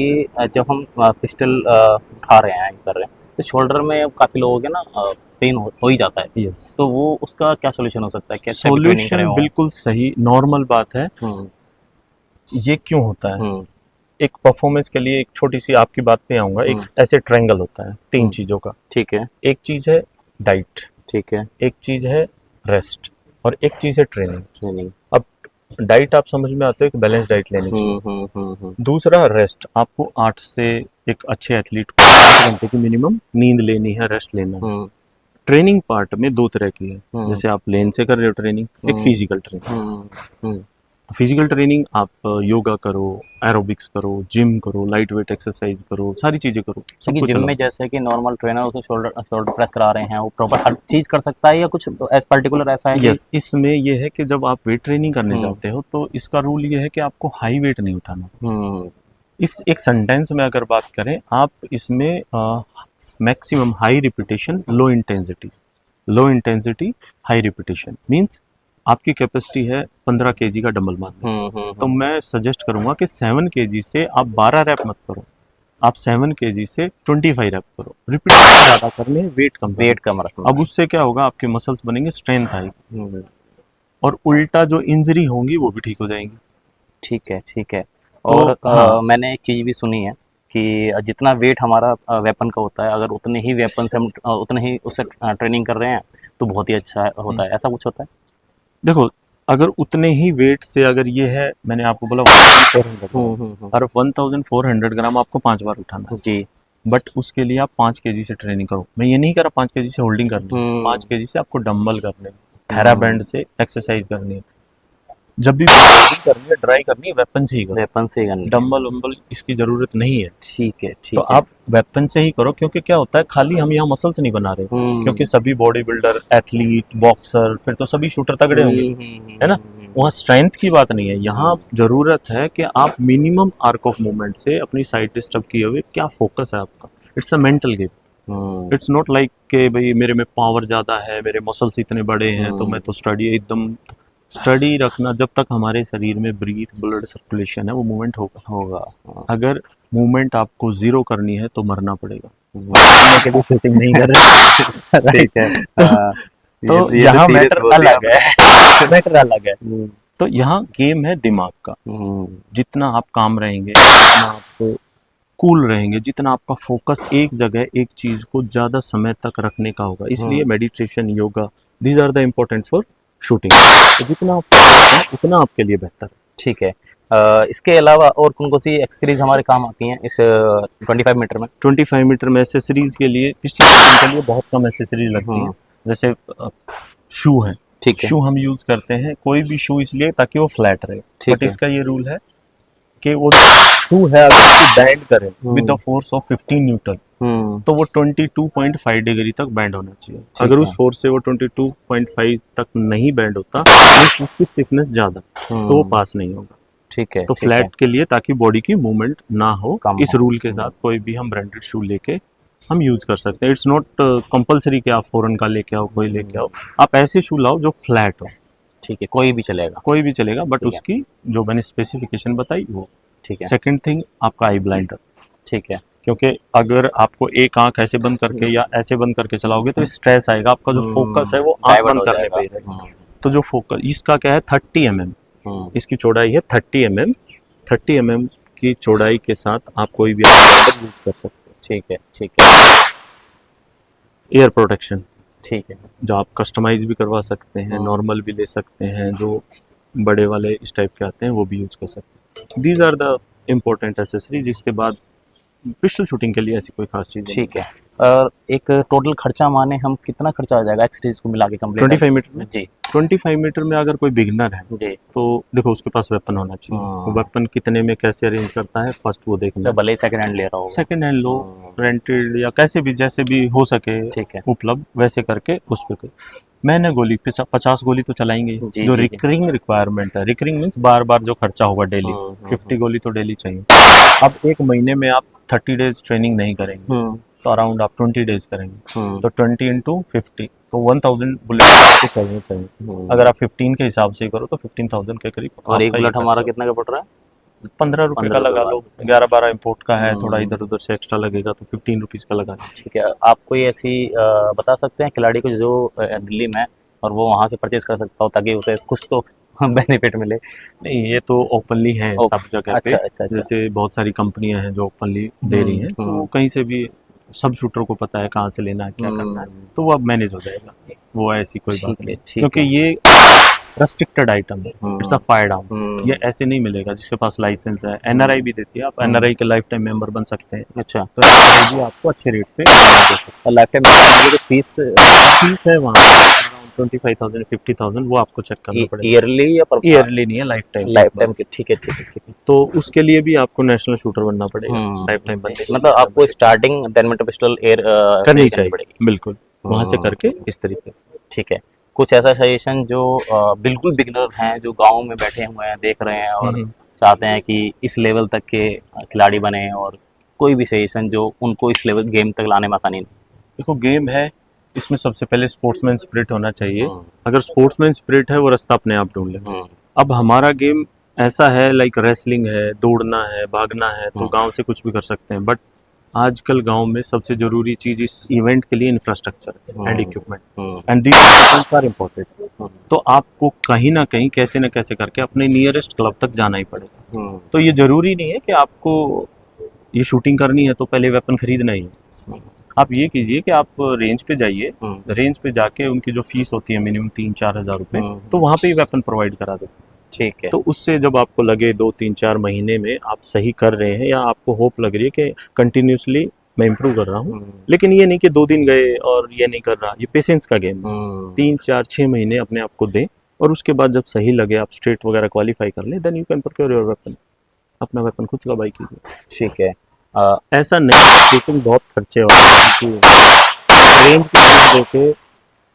कि जब हम पिस्टल उठा रहे हैं कर रहे हैं तो शोल्डर में काफ़ी लोगों के ना पेन हो ही जाता है। यस, तो वो उसका क्या सॉल्यूशन हो सकता है? कैसे अभी ट्रेनिंग करें सॉल्यूशन वो? बिल्कुल सही नॉर्मल बात है। हम्म ये क्यों होता है? हम्म एक परफॉर्मेंस के लिए एक छोटी सी आपकी बात पे आऊंगा। एक हम्म ऐसे ट्रायंगल होता है तीन हम्म, चीजों का। ठीक है एक चीज है डाइट, ठीक है। एक चीज है रेस्ट, और एक चीज है ट्रेनिंग। ट्रेनिंग। अब डाइट आप समझ में आते हो कि बैलेंस डाइट लेनी चाहिए। हम्म। दूसरा रेस्ट, आपको 8 से एक अच्छे एथलीट को 8 घंटे की मिनिमम नींद लेनी है, रेस्ट लेना है। हम्म ट्रेनिंग पार्ट में दो तरह की है। हम्म जैसे आप लेन से कर रहे हो ट्रेनिंग, एक हम्म फिजिकल ट्रेनिंग। हम्म हम्म। फिजिकल ट्रेनिंग आप योगा करो, एरोबिक्स करो, जिम करो, लाइट वेट एक्सरसाइज करो, सारी चीजें करो, सब क्योंकि कुछ जिम में अलग। जैसे कि नॉर्मल ट्रेनर उसे शोल्डर शोल्डर प्रेस करा रहे हैं, वो प्रॉपर हर चीज़ कर सकता है या कुछ एज पर्टिकुलर ऐसा है कि? यस, इसमें ये है कि जब आप वेट ट्रेनिंग करने हम्म जाते हो तो इसका रूल ये है कि आपको हाई वेट नहीं उठाना। हम्म इस एक सेंटेंस में अगर बात करें, आप इसमें maximum high repetition low intensity, low intensity high repetition means आपकी कैपेसिटी है 15 केजी का डंबल मारने की, तो हम्म। मैं सजेस्ट करूंगा कि 7 केजी से आप 12 रैप मत करो, आप 7 केजी से 25 रैप करो। रिपीटेशन ज़्यादा करने, वेट कम करना। वेट कम रखना अब है। उससे क्या होगा, आपके मसल्स बनेंगे, स्ट्रेंथ आएगी, हम्म। और उल्टा जो इंजरी होंगी वो भी ठीक हो जाएंगी। ठीक है ठीक है। तो और हाँ, मैंने एक चीज़ भी सुनी है कि जितना वेट हमारा वेपन का होता है, अगर उतने ही वेपन से हम उतने ही उससे ट्रेनिंग कर रहे हैं तो बहुत ही अच्छा होता है। ऐसा कुछ होता है? देखो, अगर उतने ही वेट से, अगर ये है, मैंने आपको बोला 1400 ग्राम, हम्म। और 1400 ग्राम आपको 5 बार उठाना है, जी। बट उसके लिए आप 5 केजी से ट्रेनिंग करो। मैं ये नहीं कह रहा 5 केजी से होल्डिंग करनी है, हम्म 5 केजी से आपको डंबल करने हैं, हम्म। थेराबैंड से एक्सरसाइज करनी है। जब भी होल्डिंग करनी है, ड्राई करनी है, वेपन से ही करो। वेपन से ही करनी है। डंबल वंबल इसकी जरूरत नहीं है। ठीक है तो ठीक है। आप वेपन से ही करो, क्योंकि क्या होता है, खाली हम यहाँ मसल्स नहीं बना रहे, क्योंकि सभी बॉडी बिल्डर, एथलीट, बॉक्सर, फिर तो सभी शूटर तगड़े होंगे, है ना। वहाँ स्ट्रेंथ की बात नहीं है, यहाँ जरूरत है कि आप मिनिमम आर्क ऑफ मूवमेंट से अपनी साइड डिस्टर्ब किए हुए क्या फोकस है आपका। It's a mental game. It's not like कि भाई मेरे में पावर ज़्यादा है, मेरे मसल्स इतने बड़े हैं तो मैं तो स्टडी एकदम। स्टडी रखना, जब तक हमारे शरीर में ब्रीथ, ब्लड सर्कुलेशन है, वो मूवमेंट होगा। होगा। अगर मूवमेंट आपको जीरो करनी है तो मरना पड़ेगा। हम्म। मरने के लिए शूटिंग नहीं कर रहे। ठीक है। राइट। तो ये तो यहाँ सीरियस मैटर बोल दिया अलग आपने। है। मैटर अलग है। हम्म तो यहाँ गेम है दिमाग का। हम्म जितना आप काम रहेंगे, जितना आप कूल रहेंगे, जितना आपका फोकस एक जगह एक चीज को ज्यादा समय तक रखने का होगा, इसलिए meditation, yoga, these are the important for shooting. तो जितना आप focus हैं, उतना आपके लिए बेहतर है। ठीक है। इसके अलावा और कौन कौन सी एक्सरसाइज हमारे काम आती हैं इस 25 मीटर में? 25 मीटर में एसेसरीज के लिए, पिस्टल शूटिंग के लिए बहुत कम एसेसरीज लगती हैं। हम्म। जैसे शू है, ठीक है शू हम यूज करते हैं कोई भी शू इसलिए ताकि वो फ्लैट रहे। ठीक बट है। इसका ये रूल है कि वो शू है, अगर उसको बैंड करें with the force of 15 Newton, तो वो 22.5 डिग्री तक बैंड होना चाहिए। ठीक अगर है। उस फोर्स से वो 22.5 तक नहीं बैंड होता तो उसकी स्टिफनेस ज़्यादा, तो वो पास नहीं होगा। ठीक है तो ठीक है। फ्लैट के लिए, ताकि बॉडी की मूवमेंट ना हो, कम इस हो। रूल के साथ कोई भी हम ब्रांडेड शू लेके हम यूज कर सकते हैं। इट्स नॉट कंपलसरी कि आप फॉरेन का लेके आओ, कोई लेके आओ। आप ऐसे शू लाओ जो फ्लैट हो, ठीक है, कोई भी चलेगा। कोई भी चलेगा, बट ठीक है उसकी जो मैंने स्पेसिफिकेशन बताई वो। ठीक है सेकंड थिंग, आपका आई ब्लाइंडर। ठीक है। क्योंकि अगर आपको एक आंख ऐसे बंद करके या ऐसे बंद करके चलाओगे तो स्ट्रेस आएगा, आपका जो फोकस है वो आंख डाइवर्ट बंद हो करने जाएगा। पे ही रहेगा। तो जो फोकस इसका क्या है, 30 mm, हम्म। इसकी चौड़ाई है 30 mm। 30 mm की चौड़ाई के साथ आप कोई भी यूज कर सकते ठीक है ठीक है हो। एयर प्रोटेक्शन, ठीक है। जो आप कस्टमाइज भी करवा सकते हैं, नॉर्मल भी ले सकते हैं, जो बड़े वाले इस टाइप के आते हैं वो भी यूज कर सकते हैं। These are the important accessory. जिसके बाद पिस्टल शूटिंग के लिए ऐसी कोई खास चीज़ नहीं ठीक है। और एक टोटल खर्चा माने हम कितना खर्चा आ जाएगा एक्सरसाइज को मिला के कंप्लीट? 25 मीटर में। जी 25 मीटर में अगर कोई बिगनर है जी। तो देखो उसके पास वेपन होना चाहिए। वेपन कितने में कैसे अरेंज करता है, फर्स्ट वो देखना तो है। भले ही सेकंड हैंड ले रहा होगा। सेकेंड हैंड लो, रेंटेड, या कैसे भी, जैसे भी हो सके ठीक है। उपलब्ध, वैसे करके उस पर मैंने गोली 50 गोली तो चलाएंगे ही। जी जो जी जी। रिकरिंग रिक्वायरमेंट है, रिकरिंग मीन्स बार बार जो खर्चा होगा डेली, 50 गोली तो डेली चाहिए। अब एक महीने में आप 30 डेज ट्रेनिंग नहीं करेंगे, तो अराउंड आप 20 डेज करेंगे, तो 20 इंटू 50, तो 1000 बुलेट आपको चाहिए। अगर आप 15 के हिसाब से ही करो तो 15,000 के करीब और एक आपका ये बुलेट हमारा खर्चा। कितना का पड़ रहा है? ₹15 का 15 लगा रुपए लो, 11-12 इम्पोर्ट का है, थोड़ा इधर उधर से एक्स्ट्रा लगेगा तो ₹15 का लगा लो। ठीक है। आप कोई ऐसी बता सकते हैं खिलाड़ी को जो दिल्ली में है और वो वहाँ से परचेज कर सकता हो ताकि उसे कुछ तो बेनिफिट मिले। नहीं, ये तो ओपनली है ओ, सब जगह पे। अच्छा अच्छा अच्छा। जैसे बहुत सारी कंपनियां हैं जो ओपनली दे रही हैं, तो वो कहीं से भी सब शूटर को पता है कहाँ से लेना है, क्या करना है, तो वो अब मैनेज हो जाएगा, वो ऐसी कोई बात ठीक है नहीं। ठीक क्योंकि है। ये रेस्ट्रिक्टेड आइटम है, इट्स अ फायर आर्म्स, ये ऐसे नहीं मिलेगा जिसके पास लाइसेंस है। एनआरआई भी देती है, आप एनआरआई के लाइफ टाइम मेंबर बन सकते हैं, अच्छा। तो एनआरआई भी आपको अच्छे रेट पे दे सकते हैं। और लाइफ टाइम कुछ फीस फीस है वहाँ अराउंड 25,000 50,000, वो आपको चेक करना पड़ेगा। ईयरली या पर ईयरली नहीं है, लाइफ टाइम। लाइफ टाइम के? ठीक है ठीक है ठीक है। तो उसके लिए भी आपको नेशनल शूटर बनना पड़ेगा, लाइफ टाइम बनने के लिए मतलब आपको स्टार्टिंग 10 मीटर पिस्टल एयर करनी करनी चाहिए, पड़ेगी। बिल्कुल वहां से करके इस तरीके से। ठीक है। कुछ ऐसा सजेशन जो बिल्कुल बिगनर हैं जो गांव में बैठे हुए हैं देख रहे हैं और चाहते हैं कि इस लेवल तक के खिलाड़ी बने, और कोई भी सजेशन जो उनको इस लेवल गेम तक लाने में आसानी नहीं? देखो, गेम है, इसमें सबसे पहले स्पोर्ट्समैन स्पिरिट होना चाहिए। अगर स्पोर्ट्समैन स्पिरिट है, वो रास्ता अपने आप ढूंढ लेगा। अब हमारा गेम ऐसा है, लाइक रेसलिंग है, दौड़ना है, भागना है, तो गांव से कुछ भी कर सकते हैं। बट आजकल गांव में सबसे जरूरी चीज इस इवेंट के लिए infrastructure and equipment, and these equipments are important. तो आपको कहीं ना कहीं कैसे न कैसे करके अपने नियरेस्ट क्लब तक जाना ही पड़ेगा। तो ये जरूरी नहीं है कि आपको ये शूटिंग करनी है तो पहले वेपन खरीदना ही है। आप ये कीजिए कि आप रेंज पे जाइए, रेंज पे जाके उनकी जो फीस होती है मिनिमम 3-4 हज़ार रुपए, तो वहाँ पे ही वेपन प्रोवाइड करा देते हैं। ठीक है। तो उससे जब आपको लगे 2-3-4 महीने में आप सही कर रहे हैं, या आपको होप लग रही है कि कंटिन्यूसली मैं इम्प्रूव कर रहा हूँ, लेकिन ये नहीं कि 2 दिन गए और ये नहीं कर रहा, ये पेशेंस का गेम है। 3-4-6 महीने अपने आप को दें, और उसके बाद जब सही लगे, आप स्टेट वगैरह क्वालिफाई कर लें, then you can procure your weapon, अपना वेपन खुद का बाई कीजिए। ठीक है। ऐसा नहीं है, शूटिंग बहुत खर्चे वाला है, क्योंकि रेंज की फीस देके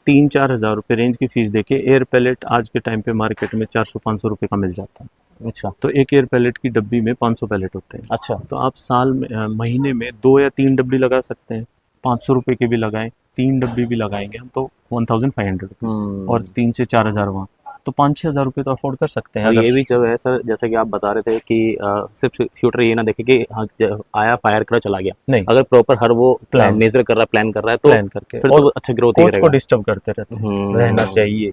3-4 हज़ार रुपये रेंज की फीस देके एयर पैलेट आज के टाइम पे मार्केट में 400-500 रुपये का मिल जाता है। अच्छा। तो एक एयर पैलेट की डब्बी में 500 पैलेट होते हैं। अच्छा। तो आप साल में महीने में 2 या 3 डब्बी लगा सकते हैं। 500 रुपये के भी लगाएं, 3 डब्बी भी लगाएंगे हम तो 1500, और 3 से 4 हज़ार वहाँ, तो 5-6 हज़ार रुपये तो अफोर्ड कर सकते हैं। और अगर ये भी जब है सर, जैसे कि आप बता रहे थे कि सिर्फ शूटर ये ना देखे कि हाँ आया फायर करा चला गया, नहीं, अगर प्रॉपर हर वो प्लान मेजर कर रहा है, प्लान कर रहा है, तो प्लान करके फिर और तो अच्छा ग्रोथ कोच को डिस्टर्ब करते रहते हैं, रहना चाहिए।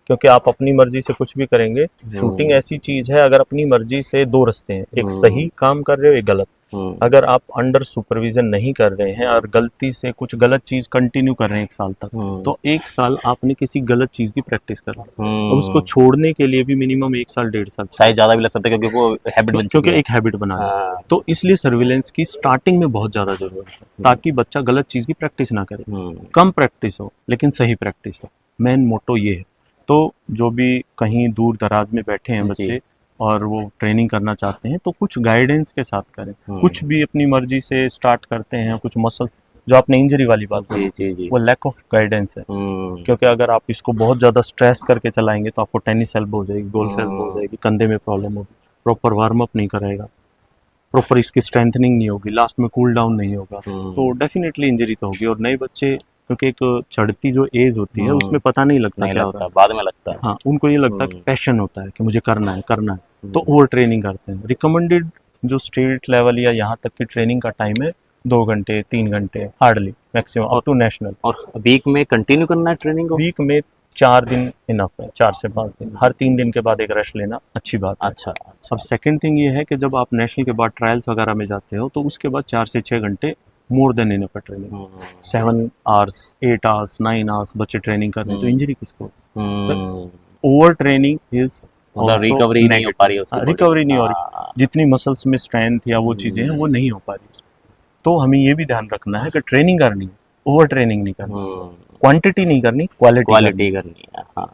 क्योंकि आप अपनी मर्जी से कुछ भी करेंगे, शूटिंग ऐसी चीज है, अगर अपनी मर्जी से 2 रास्ते हैं, एक सही काम कर रहे हो, एक गलत। अगर आप अंडर सुपरविजन नहीं कर रहे हैं और गलती से कुछ गलत चीज कंटिन्यू कर रहे हैं 1 साल तक, तो 1 साल आपने किसी गलत चीज की प्रैक्टिस कर ली, और उसको छोड़ने के लिए भी मिनिमम 1 साल 1.5 साल, शायद ज्यादा भी लग सकता है, क्योंकि वो हैबिट बन चुकी क्योंकि है। एक हैबिट बना है। तो इसलिए सर्विलेंस की स्टार्टिंग में बहुत ज्यादा जरूरत है, ताकि बच्चा गलत चीज की प्रैक्टिस ना करे। कम प्रैक्टिस हो लेकिन सही प्रैक्टिस हो, मेन मोटो ये है। तो जो भी कहीं दूर दराज में बैठे हैं बच्चे और वो ट्रेनिंग करना चाहते हैं, तो कुछ गाइडेंस के साथ करें। कुछ भी अपनी मर्जी से स्टार्ट करते हैं, कुछ मसल, जो आपने इंजरी वाली बात कही, वो लैक ऑफ गाइडेंस है। क्योंकि अगर आप इसको बहुत ज़्यादा स्ट्रेस करके चलाएंगे तो आपको टेनिस एल्बो हो जाएगी, गोल्फ एल्बो हो जाएगी, कंधे में प्रॉब्लम होगी, प्रॉपर वार्म अप नहीं करेगा, प्रॉपर इसकी स्ट्रेंथनिंग नहीं होगी, लास्ट में कूल डाउन नहीं होगा, तो डेफिनेटली इंजरी तो होगी। और नए बच्चे, क्योंकि एक चढ़ती जो एज होती है उसमें पता नहीं लगता क्या होता है, बाद में लगता है। हाँ, उनको ये लगता है कि पैशन होता है कि मुझे करना है तो ओवर ट्रेनिंग करते हैं। रिकमेंडेड जो स्टेट लेवल या यहाँ तक की ट्रेनिंग का टाइम है 2 घंटे 3 घंटे hardly maximum, up to national. और वीक में कंटिन्यू करना है ट्रेनिंग को? वीक में 4 दिन इनफ है, 4 से 5 दिन, हर 3 दिन के बाद एक रेस्ट लेना अच्छी बात है। अच्छा। अब सेकंड थिंग ये है कि जब आप नेशनल के बाद ट्रायल्स वगैरह में जाते हो, तो उसके बाद 4 से 6 घंटे मोर देन इनफ है ट्रेनिंग। 7 आवर्स 8 आवर्स 9 आवर्स बच्चे ट्रेनिंग कर रहे हैं, तो इंजरी किसको? ओवर ट्रेनिंग इज रिकवरी नहीं हो पा रही है, रिकवरी नहीं हो रही, जितनी मसल्स में स्ट्रेंथ या वो चीजें हैं वो नहीं हो पा रही। तो हमें ये भी ध्यान रखना है कि ट्रेनिंग करनी है, ओवर ट्रेनिंग नहीं करनी, क्वांटिटी नहीं करनी, क्वालिटी करनी है। हाँ।